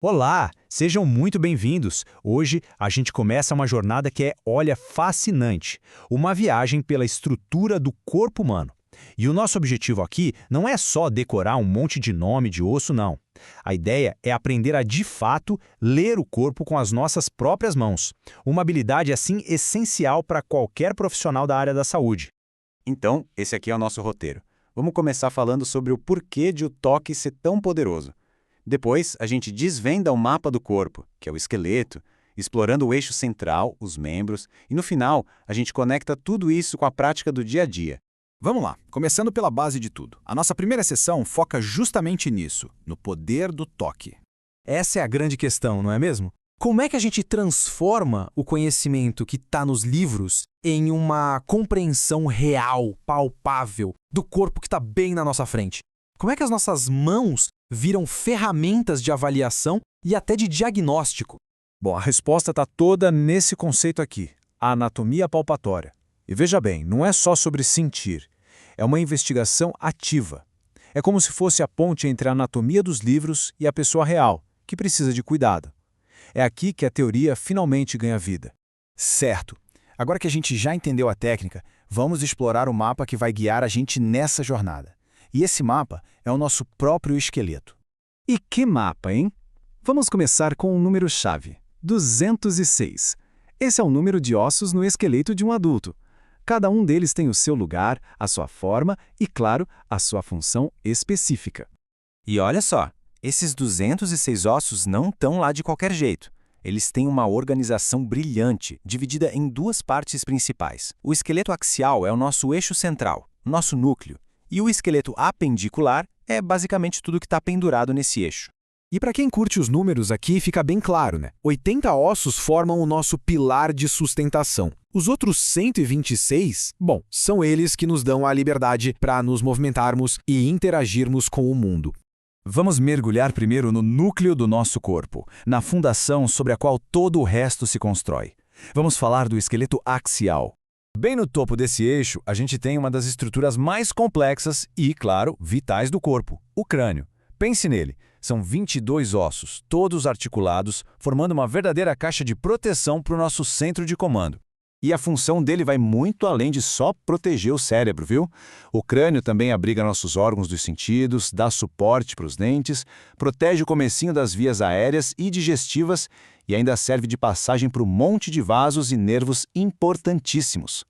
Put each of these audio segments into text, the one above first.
Olá, sejam muito bem-vindos. Hoje a gente começa uma jornada que olha, fascinante. Uma viagem pela estrutura do corpo humano. E o nosso objetivo aqui não é só decorar um monte de nome de osso, não. A ideia é aprender a, de fato, ler o corpo com as nossas próprias mãos. Uma habilidade, assim, essencial para qualquer profissional da área da saúde. Então, esse aqui é o nosso roteiro. Vamos começar falando sobre o porquê de o toque ser tão poderoso. Depois, a gente desvenda o mapa do corpo, que é o esqueleto, explorando o eixo central, os membros, e no final, a gente conecta tudo isso com a prática do dia a dia. Vamos lá, começando pela base de tudo. A nossa primeira sessão foca justamente nisso, no poder do toque. Essa é a grande questão, não é mesmo? Como é que a gente transforma o conhecimento que está nos livros em uma compreensão real, palpável, do corpo que está bem na nossa frente? Como é que as nossas mãos viram ferramentas de avaliação e até de diagnóstico? Bom, a resposta está toda nesse conceito aqui, a anatomia palpatória. E veja bem, não é só sobre sentir, é uma investigação ativa. É como se fosse a ponte entre a anatomia dos livros e a pessoa real, que precisa de cuidado. É aqui que a teoria finalmente ganha vida. Certo. Agora que a gente já entendeu a técnica, vamos explorar o mapa que vai guiar a gente nessa jornada. E esse mapa é o nosso próprio esqueleto. E que mapa, hein? Vamos começar com um número-chave, 206. Esse é o número de ossos no esqueleto de um adulto. Cada um deles tem o seu lugar, a sua forma e, claro, a sua função específica. E olha só, esses 206 ossos não estão lá de qualquer jeito. Eles têm uma organização brilhante, dividida em duas partes principais. O esqueleto axial é o nosso eixo central, nosso núcleo, e o esqueleto apendicular é basicamente tudo que está pendurado nesse eixo. E para quem curte os números aqui, fica bem claro, né? 80 ossos formam o nosso pilar de sustentação. Os outros 126, bom, são eles que nos dão a liberdade para nos movimentarmos e interagirmos com o mundo. Vamos mergulhar primeiro no núcleo do nosso corpo, na fundação sobre a qual todo o resto se constrói. Vamos falar do esqueleto axial. Bem no topo desse eixo, a gente tem uma das estruturas mais complexas e, claro, vitais do corpo, o crânio. Pense nele. São 22 ossos, todos articulados, formando uma verdadeira caixa de proteção para o nosso centro de comando. E a função dele vai muito além de só proteger o cérebro, viu? O crânio também abriga nossos órgãos dos sentidos, dá suporte para os dentes, protege o comecinho das vias aéreas e digestivas e ainda serve de passagem para um monte de vasos e nervos importantíssimos.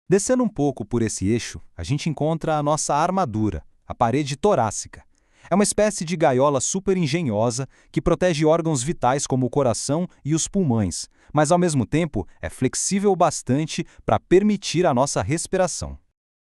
Descendo um pouco por esse eixo, a gente encontra a nossa armadura, a parede torácica. É uma espécie de gaiola super engenhosa que protege órgãos vitais como o coração e os pulmões, mas ao mesmo tempo é flexível bastante para permitir a nossa respiração.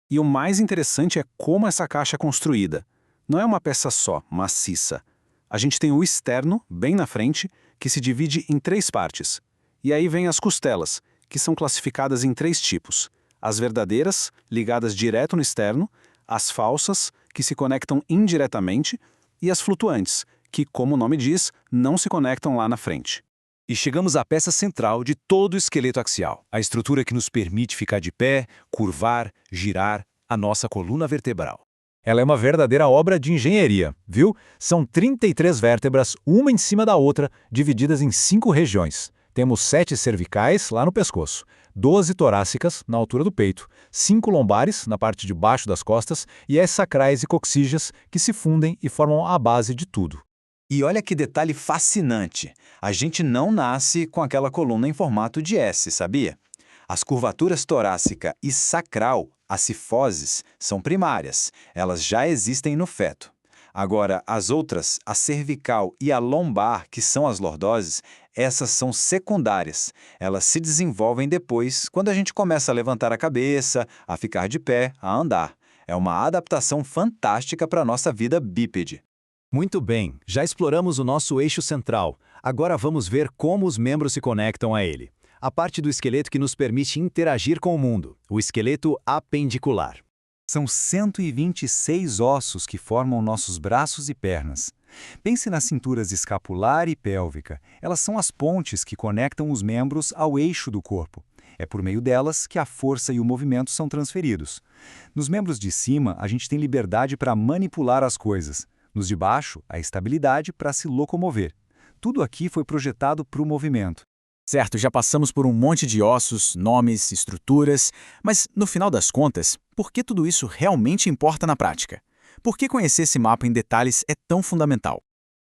E o mais interessante é como essa caixa é construída. Não é uma peça só, maciça. A gente tem o externo, bem na frente, que se divide em 3 partes. E aí vem as costelas, que são classificadas em 3 tipos. As verdadeiras, ligadas direto no externo, as falsas, que se conectam indiretamente, e as flutuantes, que, como o nome diz, não se conectam lá na frente. E chegamos à peça central de todo o esqueleto axial, a estrutura que nos permite ficar de pé, curvar, girar a nossa coluna vertebral. Ela é uma verdadeira obra de engenharia, viu? São 33 vértebras, uma em cima da outra, divididas em 5 regiões. Temos 7 cervicais lá no pescoço, 12 torácicas na altura do peito, 5 lombares na parte de baixo das costas e as sacrais e coxígeas que se fundem e formam a base de tudo. E olha que detalhe fascinante! A gente não nasce com aquela coluna em formato de S, sabia? As curvaturas torácica e sacral, as cifoses, são primárias. Elas já existem no feto. Agora, as outras, a cervical e a lombar, que são as lordoses, essas são secundárias. Elas se desenvolvem depois, quando a gente começa a levantar a cabeça, a ficar de pé, a andar. É uma adaptação fantástica para a nossa vida bípede. Muito bem, já exploramos o nosso eixo central. Agora vamos ver como os membros se conectam a ele. A parte do esqueleto que nos permite interagir com o mundo, o esqueleto apendicular. São 126 ossos que formam nossos braços e pernas. Pense nas cinturas escapular e pélvica. Elas são as pontes que conectam os membros ao eixo do corpo. É por meio delas que a força e o movimento são transferidos. Nos membros de cima, a gente tem liberdade para manipular as coisas. Nos de baixo, a estabilidade para se locomover. Tudo aqui foi projetado para o movimento. Certo, já passamos por um monte de ossos, nomes, estruturas, mas no final das contas, por que tudo isso realmente importa na prática? Por que conhecer esse mapa em detalhes é tão fundamental?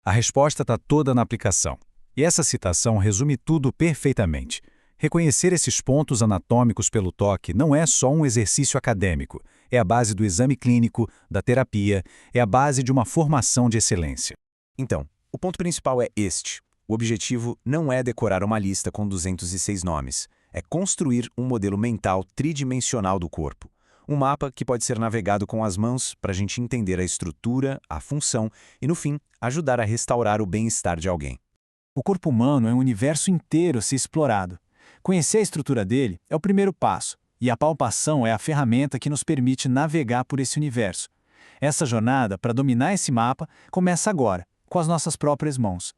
A resposta está toda na aplicação. E essa citação resume tudo perfeitamente. Reconhecer esses pontos anatômicos pelo toque não é só um exercício acadêmico, é a base do exame clínico, da terapia, é a base de uma formação de excelência. Então, o ponto principal é este. O objetivo não é decorar uma lista com 206 nomes, é construir um modelo mental tridimensional do corpo. Um mapa que pode ser navegado com as mãos para a gente entender a estrutura, a função e, no fim, ajudar a restaurar o bem-estar de alguém. O corpo humano é um universo inteiro a ser explorado. Conhecer a estrutura dele é o primeiro passo, e a palpação é a ferramenta que nos permite navegar por esse universo. Essa jornada, para dominar esse mapa, começa agora, com as nossas próprias mãos.